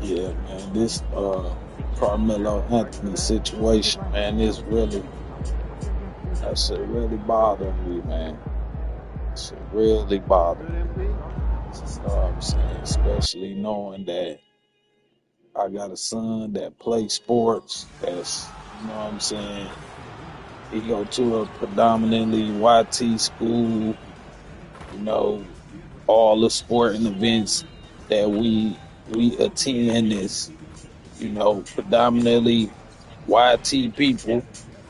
Yeah, man, this Carmelo Anthony situation, man, is really that shit really bothering me, man. Shit really bothering me. You know what I'm saying? Especially knowing that I got a son that plays sports. That's you know what I'm saying. He go to a predominantly YT school. You know, all the sporting events that we attend is predominantly YT people.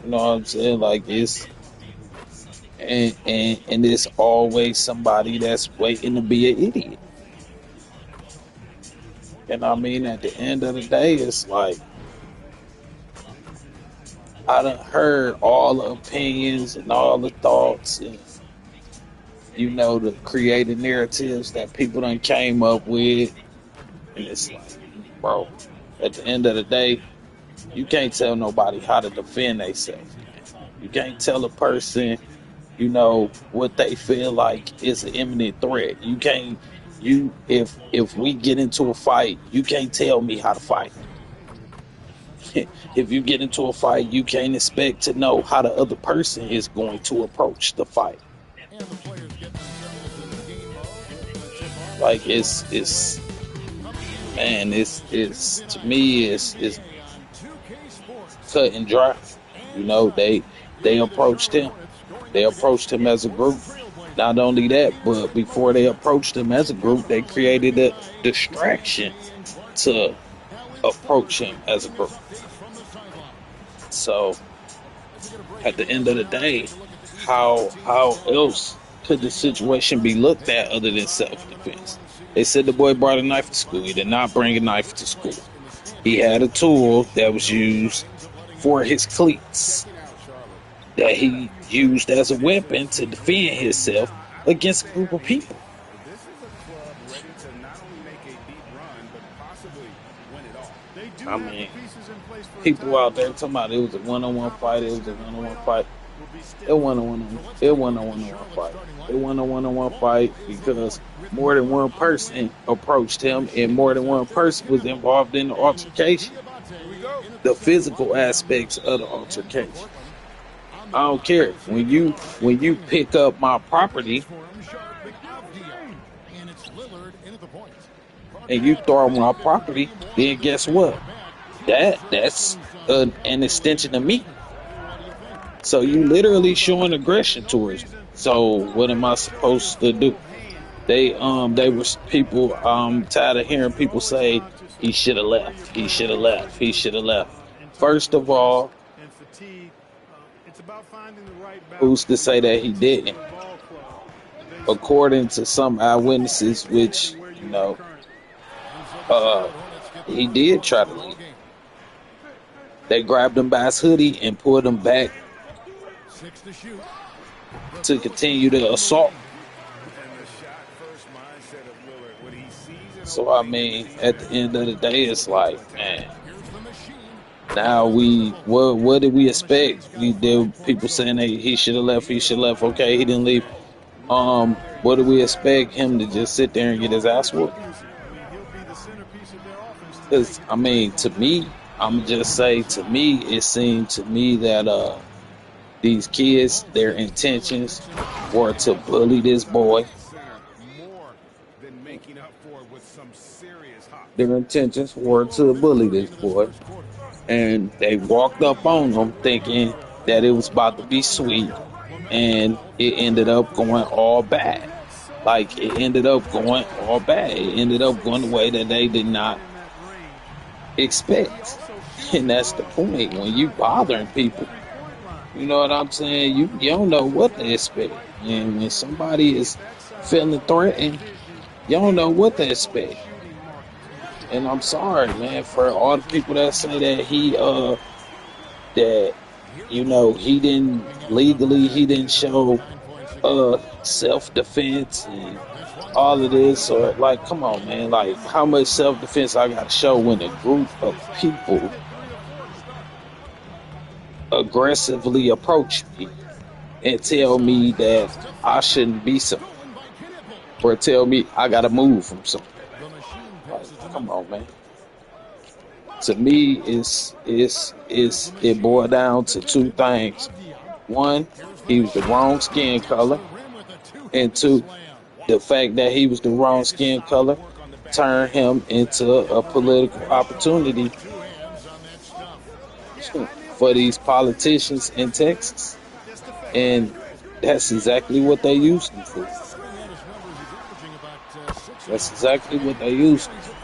You know what I'm saying? Like and it's always somebody that's waiting to be an idiot. And I mean, at the end of the day, it's like I done heard all the opinions and all the thoughts and the creative narratives that people done came up with. And it's like, bro, at the end of the day, you can't tell nobody how to defend themselves. You can't tell a person, what they feel like is an imminent threat. You can't if we get into a fight, you can't tell me how to fight. If you get into a fight, you can't expect to know how the other person is going to approach the fight. Like it's man, it's to me it's cut and dry. They approached him. They approached him as a group. Not only that, but before they approached him as a group, they created a distraction to approach him as a group. So at the end of the day, how else could the situation be looked at other than self-defense? They said the boy brought a knife to school. He did not bring a knife to school. He had a tool that was used for his cleats that he used as a weapon to defend himself against a group of people. I mean, people out there talking about it was a one-on-one fight. It was a one-on-one fight. It wasn't a one-on-one. It wasn't a one-on-one fight. It wasn't a one-on-one fight because more than one person approached him, and more than one person was involved in the altercation. The physical aspects of the altercation. I don't care when you pick up my property and you throw my property, then guess what? That's an extension of me. So you literally showing aggression towards me. So what am I supposed to do? They were people. I'm tired of hearing people say he should have left. He should have left. He should have left. First of all, who's to say that he didn't? According to some eyewitnesses, which he did try to leave. They grabbed him by his hoodie and pulled him back to continue the assault. So I mean, at the end of the day, it's like, man. Now what did we expect? There were people saying, hey, he should have left. He should have left. Okay, he didn't leave. What do we expect him to just sit there and get his ass whooped? Because I mean, to me, I'm just say to me, it seemed to me that these kids, their intentions were to bully this boy. Their intentions were to bully this boy. And they walked up on him thinking that it was about to be sweet. And it ended up going all bad. Like, it ended up going all bad. It ended up going the way that they did not expect. And that's the point. When you bothering people, you know what I'm saying? You don't know what to expect. And when somebody is feeling threatened, you don't know what to expect. And I'm sorry, man, for all the people that say that he didn't legally, he didn't show self-defense and all of this, or like, come on, man, like, how much self-defense I gotta show when a group of people aggressively approach me and tell me that I shouldn't be something, or tell me I gotta move from something. Like, come on, man. To me, it boiled down to two things. One, he was the wrong skin color, and two, the fact that he was the wrong skin color turned him into a political opportunity for these politicians in Texas, and that's exactly what they used him for. That's exactly what they used him for.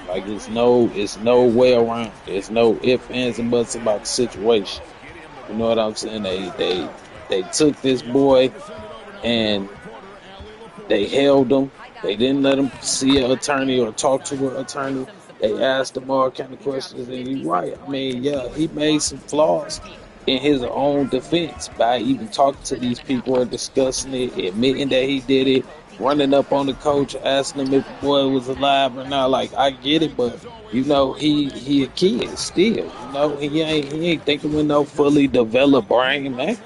Like it's no way around. There's no ifs, ands, and buts about the situation. You know what I'm saying? They took this boy and they held him. They didn't let him see an attorney or talk to an attorney. They asked him all kind of questions, and he's right. I mean, yeah, he made some flaws in his own defense by even talking to these people or discussing it, admitting that he did it, running up on the coach, asking him if the boy was alive or not. Like, I get it, but you know, he a kid still. You know, he ain't thinking with no fully developed brain, man.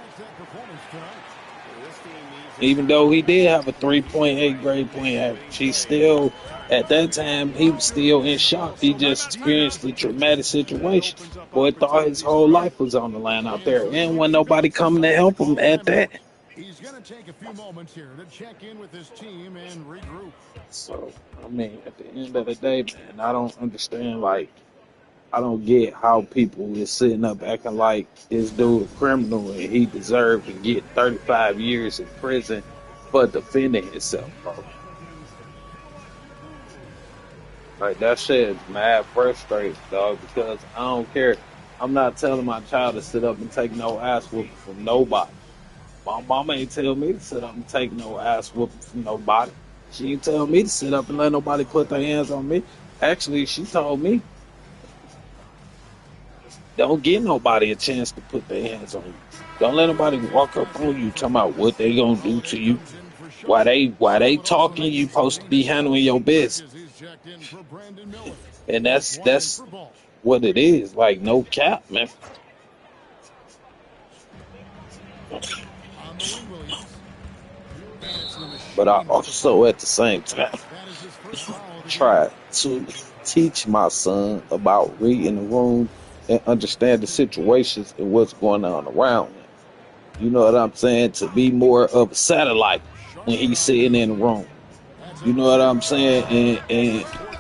Even though he did have a 3.8 grade point average, he still, at that time, he was still in shock. He just experienced a traumatic situation. Boy thought his whole life was on the line out there. And when nobody coming to help him at that. He's going to take a few moments here to check in with his team and regroup. So, I mean, at the end of the day, man, I don't understand, like, I don't get how people is sitting up acting like this dude a criminal and he deserved to get 35 years in prison for defending himself, bro. Like, that shit is mad frustrating, dog, because I don't care. I'm not telling my child to sit up and take no ass whooping from nobody. My mama ain't tell me to sit up and take no ass whooping from nobody. She ain't tell me to sit up and let nobody put their hands on me. Actually, she told me, don't give nobody a chance to put their hands on you. Don't let nobody walk up on you talking about what they gonna do to you. While they talking, you supposed to be handling your business. And that's what it is. Like, no cap, man. But I also at the same time try to teach my son about reading the room and understand the situations and what's going on around him. You know what I'm saying? To be more of a satellite when he's sitting in the room. You know what I'm saying?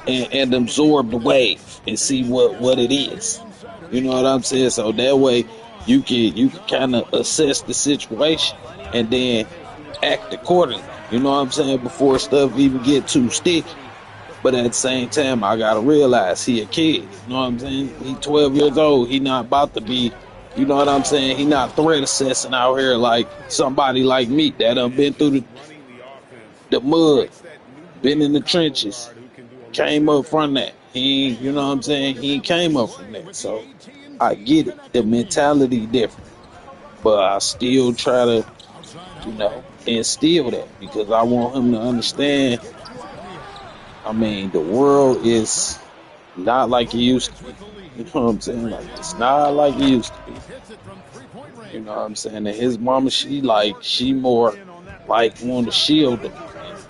And absorb the wave and see what it is. You know what I'm saying? So that way you can kind of assess the situation and then act accordingly. You know what I'm saying? Before stuff even get too sticky. But at the same time, I gotta realize he a kid. You know what I'm saying? He 12 years old. He not about to be, you know what I'm saying? He not threat assessing out here like somebody like me that done been through the mud, been in the trenches, came up from that. He, you know what I'm saying? He came up from that. So I get it. The mentality different. But I still try to, you know, instill that because I want him to understand. I mean, the world is not like it used to be. You know what I'm saying? Like, it's not like it used to be. You know what I'm saying? And his mama, she more like want to shield him.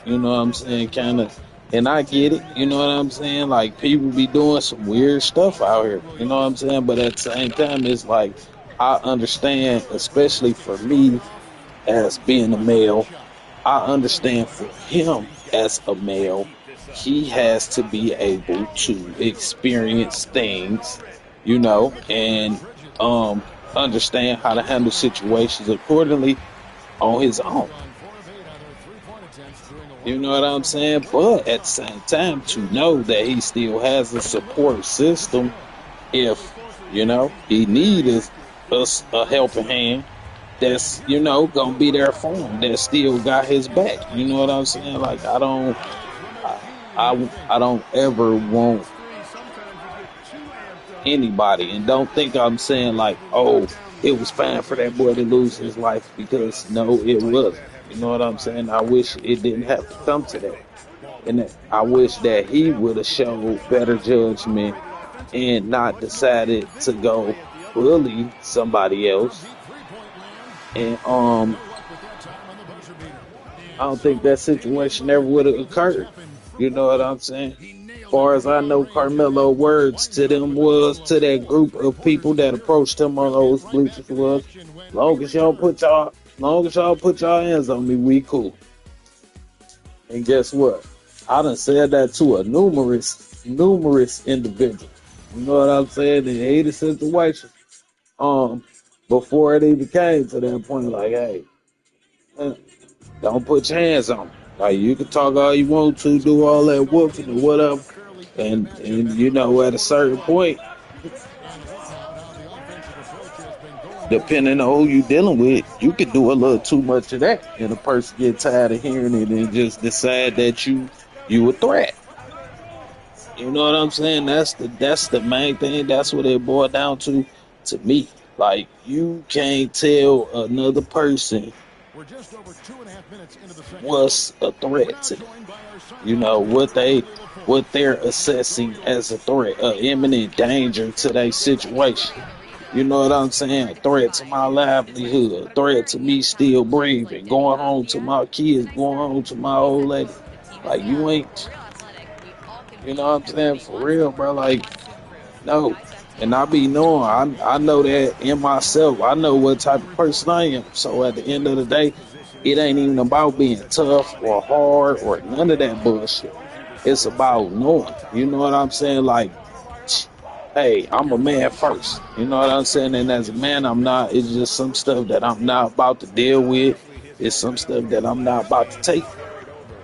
You know what I'm saying? Kind of. And I get it. You know what I'm saying? Like, people be doing some weird stuff out here. You know what I'm saying? But at the same time, it's like, I understand, especially for me as being a male, I understand for him as a male, he has to be able to experience things, you know, and understand how to handle situations accordingly on his own. You know what I'm saying? But at the same time, to know that he still has a support system if, you know, he needs a helping hand that's, you know, gonna be there for him, that still got his back. You know what I'm saying? Like, I don't ever want anybody, and don't think I'm saying like, oh, it was fine for that boy to lose his life, because no, it wasn't. You know what I'm saying? I wish it didn't have to come to that. And I wish that he would have shown better judgment and not decided to go bully somebody else. And I don't think that situation ever would have occurred. You know what I'm saying? far as I know, Carmelo words to them was, to that group of people that approached him on those bleachers was, long as y'all put y'all hands on me, we cool. And guess what? I done said that to a numerous individuals. You know what I'm saying? In either situation. Before it even came to that point, like, hey, don't put your hands on me. Like, you can talk all you want to, do all that whooping or whatever. And you know, at a certain point, depending on who you dealing with, you could do a little too much of that. And a person get tired of hearing it and just decide that you a threat. You know what I'm saying? That's the main thing. That's what it boiled down to me. Like, you can't tell another person what's a threat to them. You know, what they're assessing as a threat, imminent danger to their situation. You know what I'm saying? A threat to my livelihood, a threat to me still breathing, going home to my kids, going home to my old lady. Like, you ain't, you know what I'm saying? For real, bro. Like, no. And I be knowing, I know that in myself. I know what type of person I am. So at the end of the day, it ain't even about being tough or hard or none of that bullshit. It's about knowing. You know what I'm saying? Like, hey, I'm a man first. You know what I'm saying? And as a man, it's just some stuff that I'm not about to deal with. It's some stuff that I'm not about to take.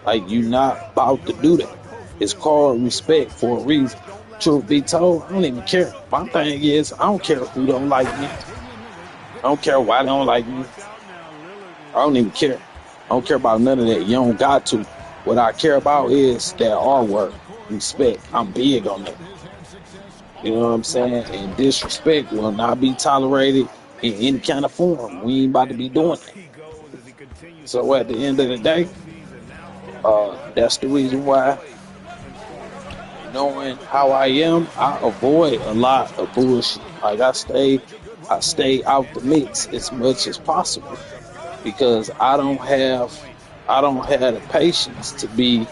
Like, you not about to do that. It's called respect for a reason. Truth be told, I don't even care. My thing is, I don't care who don't like me. I don't care why they don't like me. I don't even care. I don't care about none of that. You don't got to. What I care about is that R word, respect. I'm big on that. You know what I'm saying? And disrespect will not be tolerated in any kind of form. We ain't about to be doing that. So at the end of the day, that's the reason why, knowing how I am, I avoid a lot of bullshit. Like, I stay out the mix as much as possible, because I don't have the patience to be,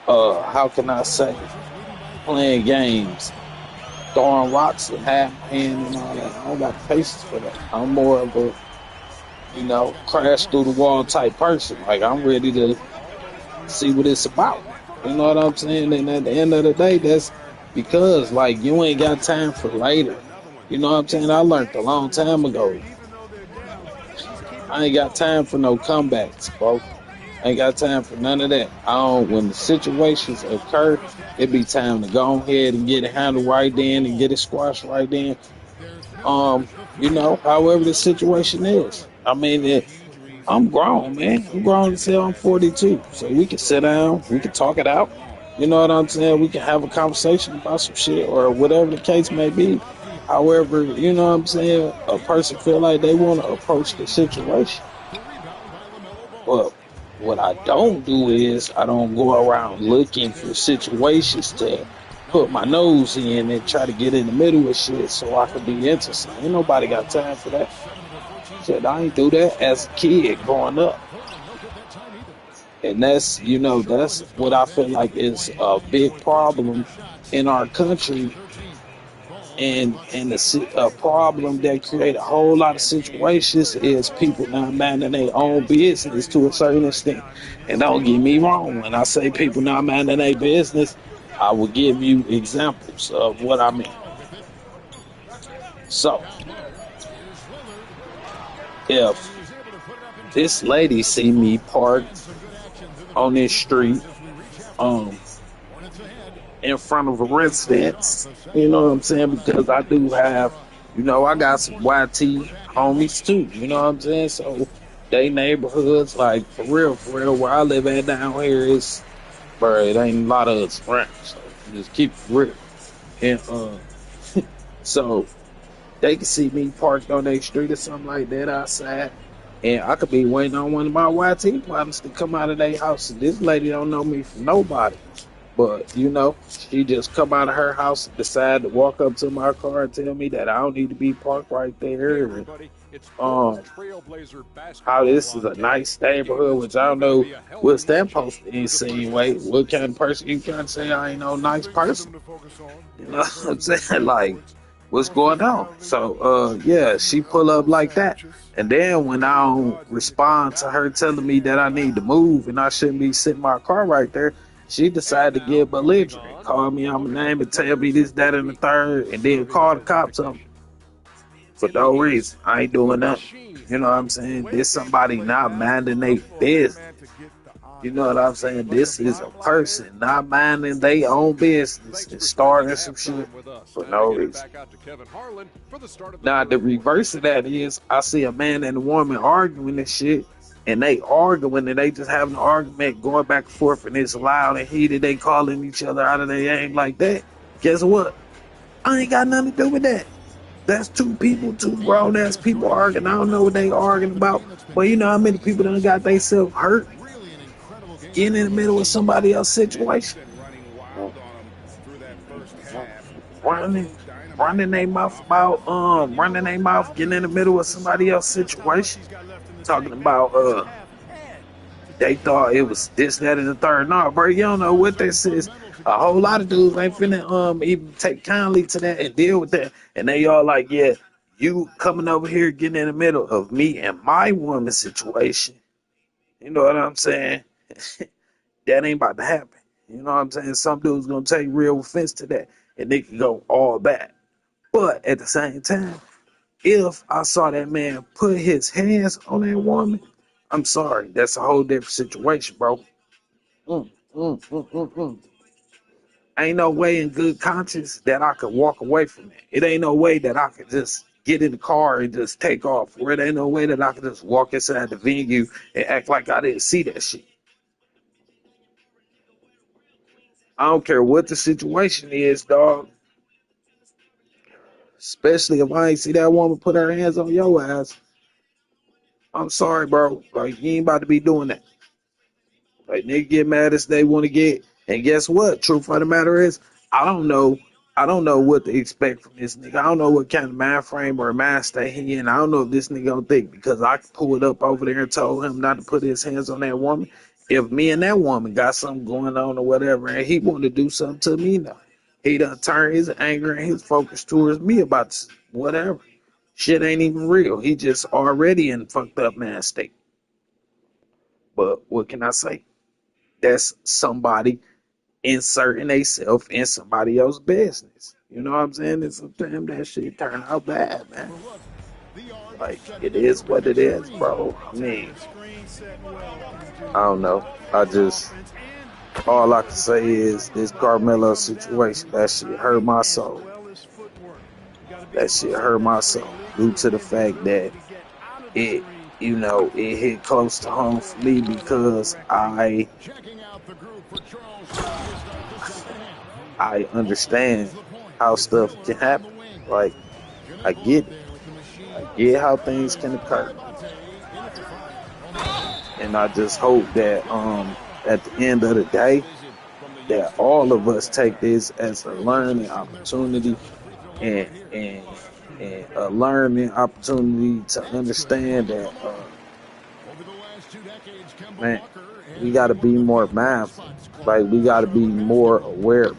how can I say, playing games, throwing rocks and half hand and all that. I don't got the patience for that. I'm more of a, crash through the wall type person. Like, I'm ready to see what it's about. You know what I'm saying? And at the end of the day, that's because, like, you ain't got time for later. You know what I'm saying? I learned a long time ago. I ain't got time for no comebacks, bro. I ain't got time for none of that. When the situations occur, it be time to go ahead and get it handled right then and get it squashed right then. However the situation is. I mean, I'm grown, man. I'm grown until I'm 42. So we can sit down, we can talk it out. You know what I'm saying? We can have a conversation about some shit or whatever the case may be. However, you know what I'm saying, a person feel like they want to approach the situation. But what I don't do is I don't go around looking for situations to put my nose in and try to get in the middle of shit so I can be interested. Ain't nobody got time for that. Shit, I ain't do that as a kid growing up. And that's what I feel like is a big problem in our country, and a problem that create a whole lot of situations is people not minding their own business to a certain extent. And don't get me wrong, when I say people not minding their business, I will give you examples of what I mean. So, if this lady see me parked on this street, in front of a residence, you know what I'm saying? Because I do have, I got some YT homies too, you know what I'm saying? So they neighborhoods, like, for real, where I live at down here is, bro, it ain't a lot of us around, so just keep it real. And so they can see me parked on their street or something like that outside, and I could be waiting on one of my YT partners to come out of their house, and this lady don't know me from nobody. But you know, she just come out of her house and decide to walk up to my car and tell me that I don't need to be parked right there. And, um, how this is a nice neighborhood, which I don't know what's that supposed to insinuate. What kind of person you can't say I ain't no nice person? You know what I'm saying? Like, what's going on? So, yeah, she pull up like that. And then when I don't respond to her telling me that I need to move and I shouldn't be sitting my car right there, she decided to get belligerent, call me on my name and tell me this, that, and the third, and then call the cops on me for no reason. I ain't doing nothing. You know what I'm saying? This somebody not minding their business. You know what I'm saying? This is a person not minding their own business and starting some shit for no reason. Now, the reverse of that is I see a man and a woman arguing and shit, and they arguing and they just having an argument going back and forth, and it's loud and heated. They calling each other out of their aim like that. Guess what? I ain't got nothing to do with that. That's two people, two grown ass people arguing. I don't know what they arguing about, but you know how many people done got themselves hurt getting in the middle of somebody else's situation, running, running their mouth about running their mouth, getting in the middle of somebody else's situation, talking about they thought it was this, that, and the third. No, bro, you don't know what this is. A whole lot of dudes ain't finna even take kindly to that and deal with that. And they all like, yeah, you coming over here getting in the middle of me and my woman's situation. You know what I'm saying? That ain't about to happen. You know what I'm saying? Some dudes gonna take real offense to that and they can go all back. But at the same time, if I saw that man put his hands on that woman, I'm sorry, that's a whole different situation, bro. Mm, mm, mm, mm, mm. Ain't no way in good conscience that I could walk away from it. It ain't no way that I could just get in the car and just take off. Or it ain't no way that I could just walk inside the venue and act like I didn't see that shit. I don't care what the situation is, dog. Especially if I ain't see that woman put her hands on your ass. I'm sorry, bro. Like, you ain't about to be doing that. Like, nigga get mad as they want to get. And guess what? Truth of the matter is, I don't know. I don't know what to expect from this nigga. I don't know what kind of mind frame or mind state he in. I don't know if this nigga gonna think because I pulled up over there and told him not to put his hands on that woman. If me and that woman got something going on or whatever, and he want to do something to me now, he done turn his anger and his focus towards me about whatever. Shit ain't even real. He just already in fucked up man state. But what can I say? That's somebody inserting themselves in somebody else's business. You know what I'm saying? And sometimes that shit turn out bad, man. Like, it is what it is, bro. I mean, I don't know. All I can say is this Carmelo situation, that shit hurt my soul. That shit hurt my soul due to the fact that it, it hit close to home for me because I understand how stuff can happen. Like, I get it. I get how things can occur. And I just hope that at the end of the day that all of us take this as a learning opportunity and a learning opportunity to understand that man, we gotta be more mindful. Like, we gotta be more aware.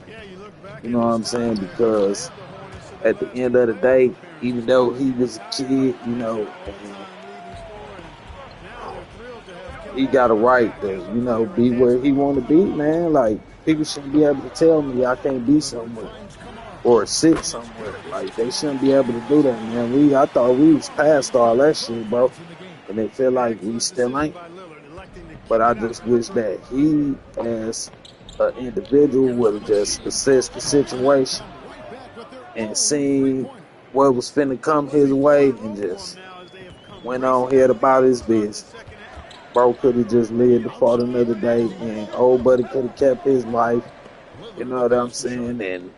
You know what I'm saying? Because at the end of the day, even though he was a kid, he got a right to, be where he want to be, man. Like, people shouldn't be able to tell me I can't be somewhere or sit somewhere. Like, they shouldn't be able to do that, man. I thought we was past all that shit, bro. And it feel like we still ain't. But I just wish that he, as an individual, would have just assessed the situation and seen what was finna come his way and just went on here about his business. Bro could have just lived to fought another day, and old buddy could have kept his life. You know what I'm saying? And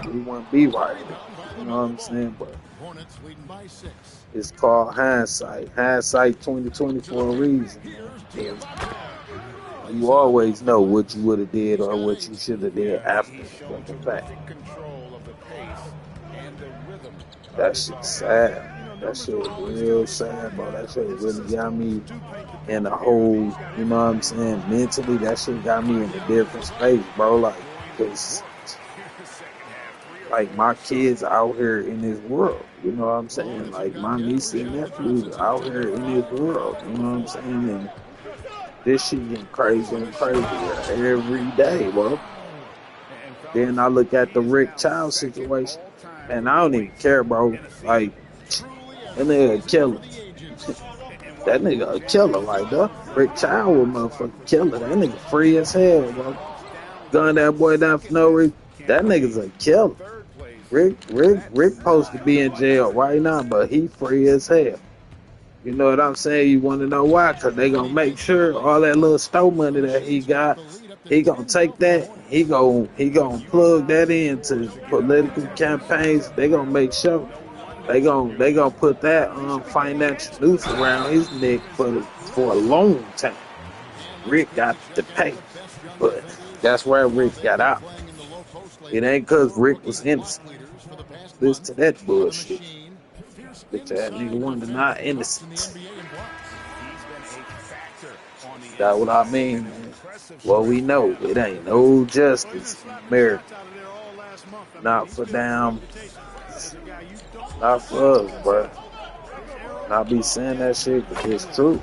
we wouldn't be right here. You know what I'm saying? But it's called hindsight. Hindsight 2020 for a reason. You always know what you would have did or what you should have did after the fact. That shit's sad. That shit real sad, bro. That shit really got me in a whole, you know what I'm saying? Mentally, that shit got me in a different space, bro. Like, cause like my kids out here in this world, you know what I'm saying? Like my niece and nephews out here in this world, you know what I'm saying? And this shit getting crazier and crazier every day, bro. Then I look at the Rick Child situation, and I don't even care, bro. Like, that nigga a killer. That nigga a killer, like that. Rick Child was a motherfucking killer. That nigga free as hell, bro. Gun that boy down for no reason. That nigga's a killer. Rick supposed to be in jail right now, but he free as hell. You know what I'm saying? You want to know why? Because they going to make sure all that little store money that he got, he going to take that, he gonna plug that into political campaigns. They going to make sure they gonna put that financial noose around his neck for a long time. Rick got to pay, but that's where Rick got out. It ain't because Rick was innocent. Listen to that bullshit. Bitch ass nigga wanted to not innocent. That's what I mean, man. Well, we know it ain't no justice in America. Not for them. Not for us, bro. I be saying that shit because it's true.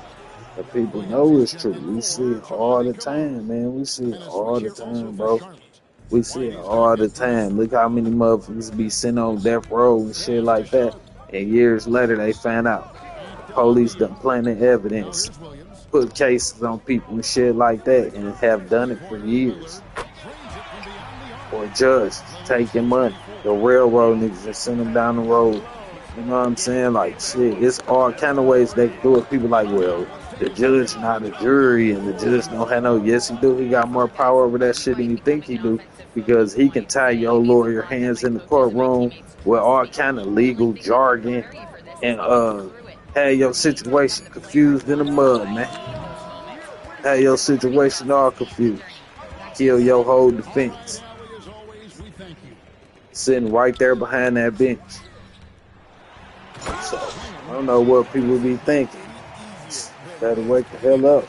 The people know it's true. We see it all the time, man. We see it all the time, bro. We see it all the time. Look how many motherfuckers be sitting on death row and shit like that. And years later, they find out. Police done planted evidence, put cases on people and shit like that, and have done it for years. Or judge taking money. The railroad niggas that send them down the road. You know what I'm saying? Like, shit, it's all kind of ways they can do it. People like, well, the judge not a jury, and the judge don't have no, yes, he do. He got more power over that shit than you think he do, because he can tie your lawyer hands in the courtroom with all kind of legal jargon and have your situation confused in the mud, man. Have your situation all confused. Kill your whole defense. Sitting right there behind that bench. So, I don't know what people be thinking. Better wake the hell up.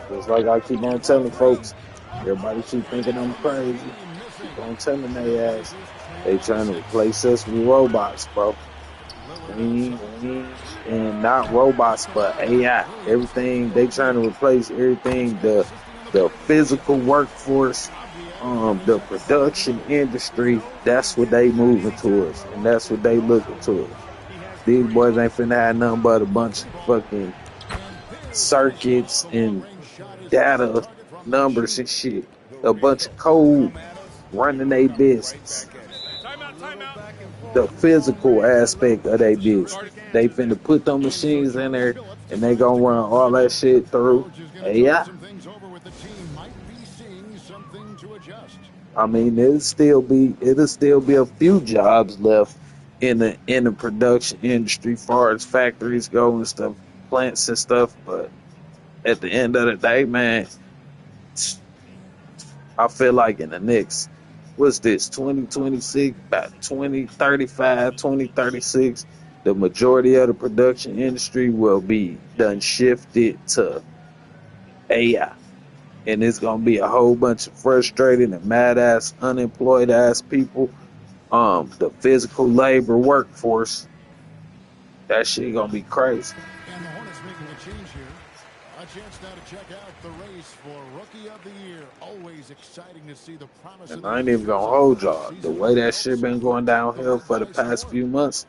Just like I keep on telling folks, everybody keep thinking I'm crazy. Keep on telling their ass. They trying to replace us with robots, bro. And not robots, but AI. Everything, they trying to replace everything, the physical workforce, the production industry. That's what they moving towards, and that's what they looking towards. These boys ain't finna have nothing but a bunch of fucking circuits and data numbers and shit. A bunch of code running their business. The physical aspect of their business. They finna put them machines in there and they gonna run all that shit through AI. I mean, it'll still be a few jobs left in the production industry, far as factories go and stuff, plants and stuff. But at the end of the day, man, I feel like in the next, what's this, 2026, about 2035, 2036, the majority of the production industry will be done shifted to AI. And it's going to be a whole bunch of frustrated and mad-ass, unemployed-ass people. The physical labor workforce, that shit going to be crazy. And the Hornets making a change here. A chance now to check out the race for Rookie of the Year. Always exciting to see the promise. And I ain't even going to hold y'all. The way that shit been going downhill for the past few months,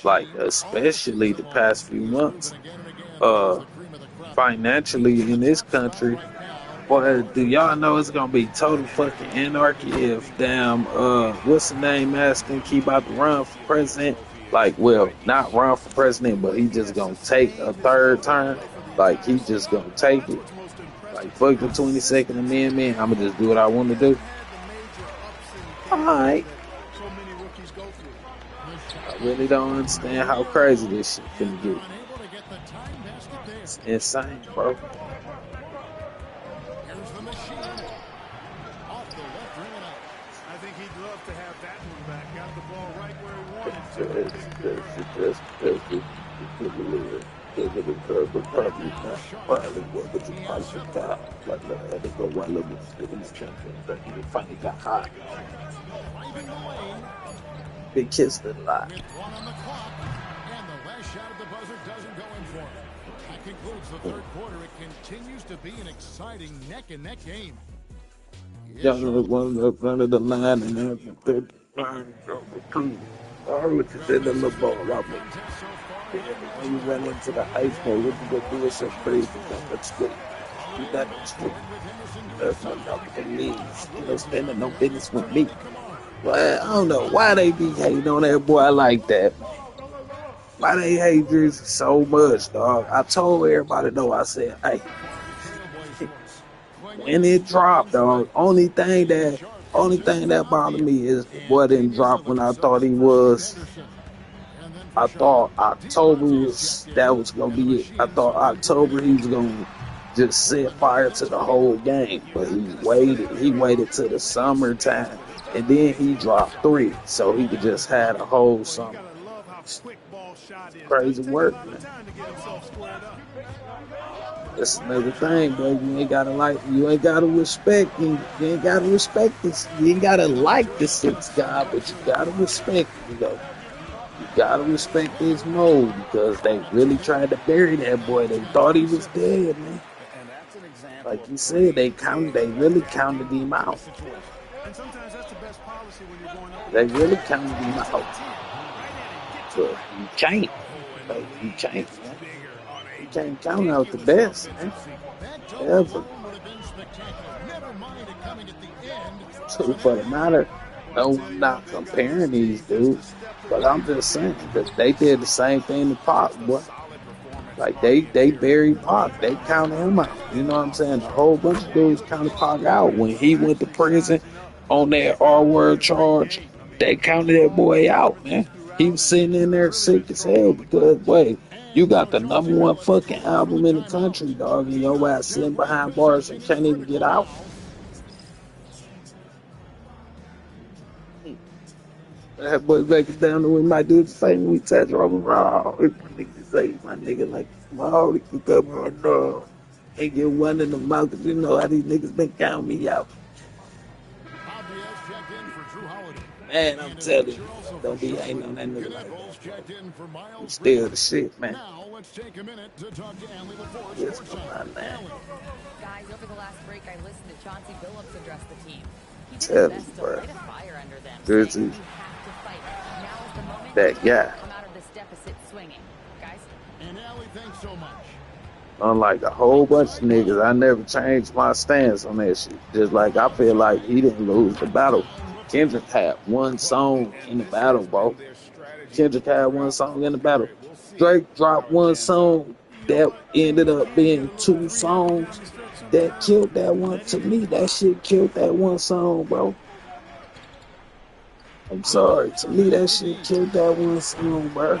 like especially the past few months, financially in this country, boy, do y'all know it's gonna be total fucking anarchy if damn what's the name Aston keep about to run for president? Like, well, not run for president, but he just gonna take a third term. Like, he just gonna take it. Like, fuck the 22nd Amendment. I'ma just do what I want to do. Alright. I really don't understand how crazy this shit finna get. the time basket there. It's insane, bro. Here's the machine. Off the left rim and out. I think he'd love to have that one back. Got the ball right where he wanted to. Finding the lane. Big kiss to the lot. With one on the clock. And the last shot at the buzzer doesn't go in for him. That concludes the third quarter. It continues to be an exciting neck-and-neck game. Y'all know one up under the line and then the third line. I heard what you said, the little ball. When you run into the ice ball, what you gonna do is so crazy. That's good. You got this good. That's what nothing means. You know, spending no business with me. Well, I don't know why they be hating on that boy like that. Why they hate Drizzy so much, dog? I told everybody though, I said, hey, when it dropped, dog, only thing that bothered me is the boy didn't drop when I thought he was. I thought October that was gonna be it. I thought October he was gonna just set fire to the whole game, but he waited till the summertime, and then he dropped 3, so he could just have a whole summer. Crazy work, man. That's another thing, bro. You ain't gotta respect him. You ain't gotta respect this. You ain't gotta like the 6th guy, but you gotta respect him, though. You gotta respect his mode because they really tried to bury that boy. They thought he was dead, man. Like you said, they really counted him out. They really counted him out. But you can't. Like, you can't, man. You can't count out the best, man. Ever. So for the matter, no, I'm not comparing these dudes, but I'm just saying that they did the same thing to Pop, boy. Like they buried Pac. They counted him out. You know what I'm saying? A whole bunch of dudes counted Pac out when he went to prison on that R-word charge. They counted that boy out, man. He was sitting in there sick as hell because, wait, you got the #1 fucking album in the country, dog, and your ass sitting behind bars and can't even get out. That boy back it down, and we might do the same when we touch Robin Raw. If my nigga say, my nigga, like, tomorrow, he can come on, dog. And get one in the mouth, because you know how these niggas been counting me out. Man, I'm telling you, don't be hating on that nigga like that. He's still the shit, man. Now, let's take a minute to talk to Anley LaForce. Yes, come on, man. Guys, over the last break, I listened to Chauncey Billups address the team. He did Tell his me, best to bro. light a fire under them. Drizzy, that guy. Come out of this deficit swinging. Guys? And Allie, thanks so much. Unlike a whole bunch of niggas, I never changed my stance on that shit. Just like I feel like he didn't lose the battle. Kendrick had one song in the battle, bro. Kendrick had one song in the battle. Drake dropped one song that ended up being 2 songs that killed that one. To me, that shit killed that one song, bro. I'm sorry. To me, that shit killed that one song, bro.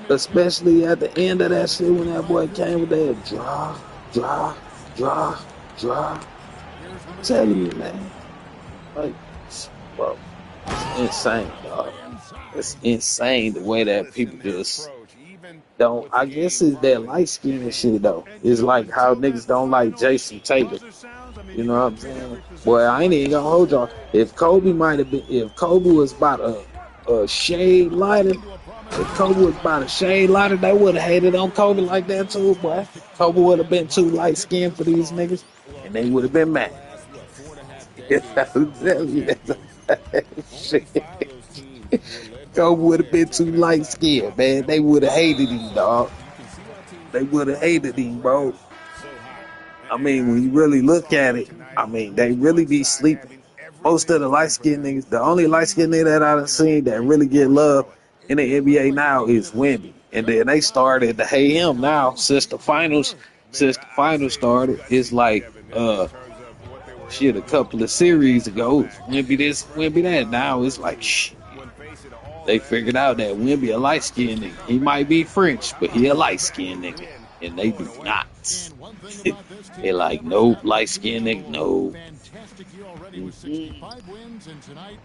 Especially at the end of that shit when that boy came with that draw. I'm telling you, man. Like, bro, it's insane, dog. It's insane the way that people just don't. I guess it's that light skin and shit, though. It's like how niggas don't like Jason Tatum. You know what I'm saying? Boy, I ain't even gonna hold y'all. If Kobe was about a shade lighter, they would have hated on Kobe like that too, boy. Kobe would have been too light skinned for these niggas, and they would have been mad. I'm telling you that shit. Kobe would have been too light skinned, man. They would have hated him, dog. They would have hated him, bro. I mean, when you really look at it, I mean, they really be sleeping. Most of the light-skinned niggas, the only light-skinned nigga that I've seen that really get love in the NBA now is Wemby. And then they started to hate him now since the finals started. It's like, a couple of series ago, Wemby this, Wemby that. Now it's like, shh. They figured out that Wimby a light skinned nigga. He might be French, but he a light skinned nigga. And they do not. And one thing about this They team, they like, never nope, stop light pushing the skinned nigga, envelope. no. Fantastic year already with Mm-mm. 65 wins, and tonight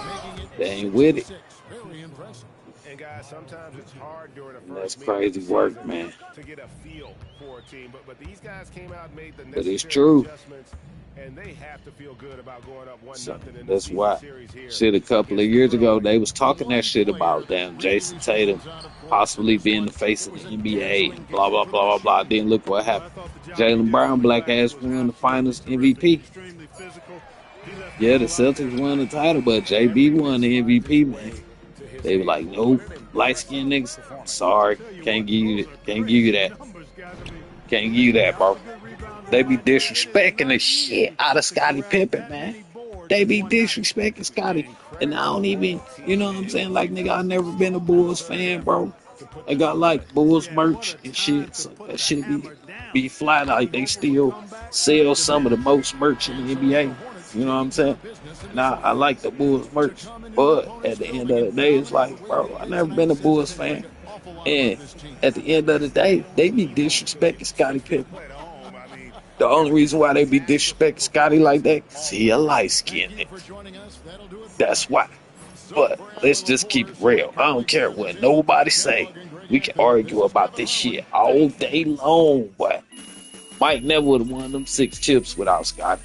making it They ain't with it. 66. Very impressive. And guys, sometimes it's hard during the And that's first meeting of crazy the work, season man. to get a feel for a team. But these guys came out and made the But it's necessary true. adjustments, and they have to feel good about going up 1-0 So in the that's season why, series here shit, a couple of against the years ago, Bruins. they was The talking one that shit player about that damn really Jason Tatum stands out, of course, in possibly this being one the face of was the a NBA dazzling and blah, game blah, for blah, the blah, blah. shooting. Then look what Well, I happened. thought the job he Jalen did Brown, coming black back ass, was won the absolutely finals terrific. MVP. Extremely physical. He left it Yeah, the all out there Celtics won the tonight, title, but and JB every won miss the finds its MVP, man. way to his They were like, hand. nope, What an light impressive skinned niggas. performance. Sorry, Tell you can't what, give you those that. are Can't give you crazy that. numbers, guys. I mean, Can't give you believe me, that, I was bro. a good rebounder They in be my day. It is disrespecting the not shit easy out of to Scottie grab Pippen, that man. many boards They in be one night. disrespecting An Scotty. And I incredible don't even, you know what I'm team saying? Like, nigga, I never been a and a Bulls concerted fan, effort bro. to put I this got away. like Bulls Yeah, what merch a and time shit. to So put that the shit hammer down. be fly. Like, Getting they hopeful for a still comeback. sell The some of the men. most merch in And the so NBA. the You Hornets know what I'm taking care saying? of business in And this I like the series. Bulls To merch. come into their But at opponent's the end building of and the day, it's dominate the like, way bro, they I did never tonight been a says, I Bulls think, like fan. an awful lot about And this team. at the end of the day, they be disrespecting Scottie Pippen. At home, I mean, The only reason why they be magnificent disrespecting Scotty like performance that, cause all he a around. light Thank skinned you nigga. for joining us. That'll do it for That's now. why. So But for let's analyst just keep it reporters from the real. I don't Cali care what campuses of nobody say. Kellogg and Greg We can Hampton, this argue is about Kevin this Harlan. shit all day long, but Mike never would have won them 6 chips without Scotty.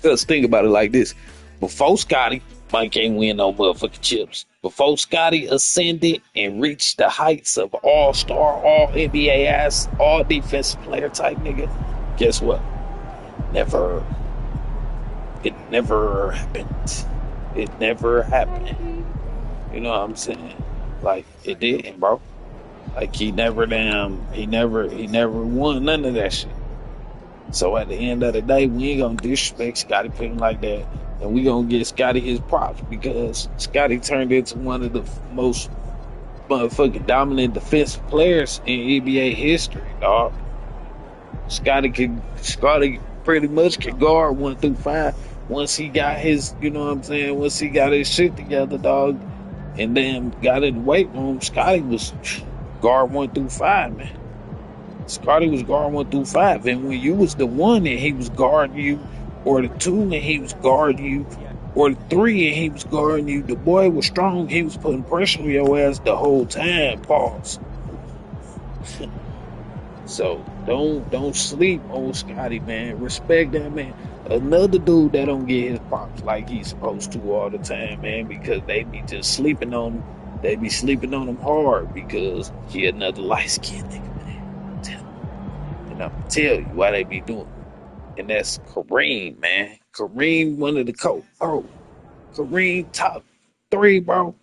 Cause think about it like this. Before Scotty, Mike ain't win no motherfucking chips. Before Scotty ascended and reached the heights of all-star, all NBA ass, all defensive player type nigga, guess what? Never. It never happened. It never happened. You know what I'm saying? Like it didn't, bro. Like he never won none of that shit. So at the end of the day, we ain't gonna disrespect Scottie Pippen like that, and we gonna give Scotty his props because Scotty turned into one of the most motherfucking dominant defensive players in NBA history, dog. Scotty pretty much could guard 1 through 5 once he got his, you know what I'm saying, once he got his shit together, dog, and then got in the weight room. Scotty was guard 1 through 5, man. Scotty was guard 1 through 5, and when you was the one and he was guarding you, or the 2 and he was guarding you, or the 3 and he was guarding you, the boy was strong. He was putting pressure on your ass the whole time. Pause. So don't sleep on Scotty, man. Respect that man. Another dude that don't get his props like he's supposed to all the time, man, because they be just sleeping on him. They be sleeping on him hard because he another light skinned nigga, man. And I'm tell you why they be doing it. And that's Kareem, man. Kareem, one of the bro. Kareem top 3, bro.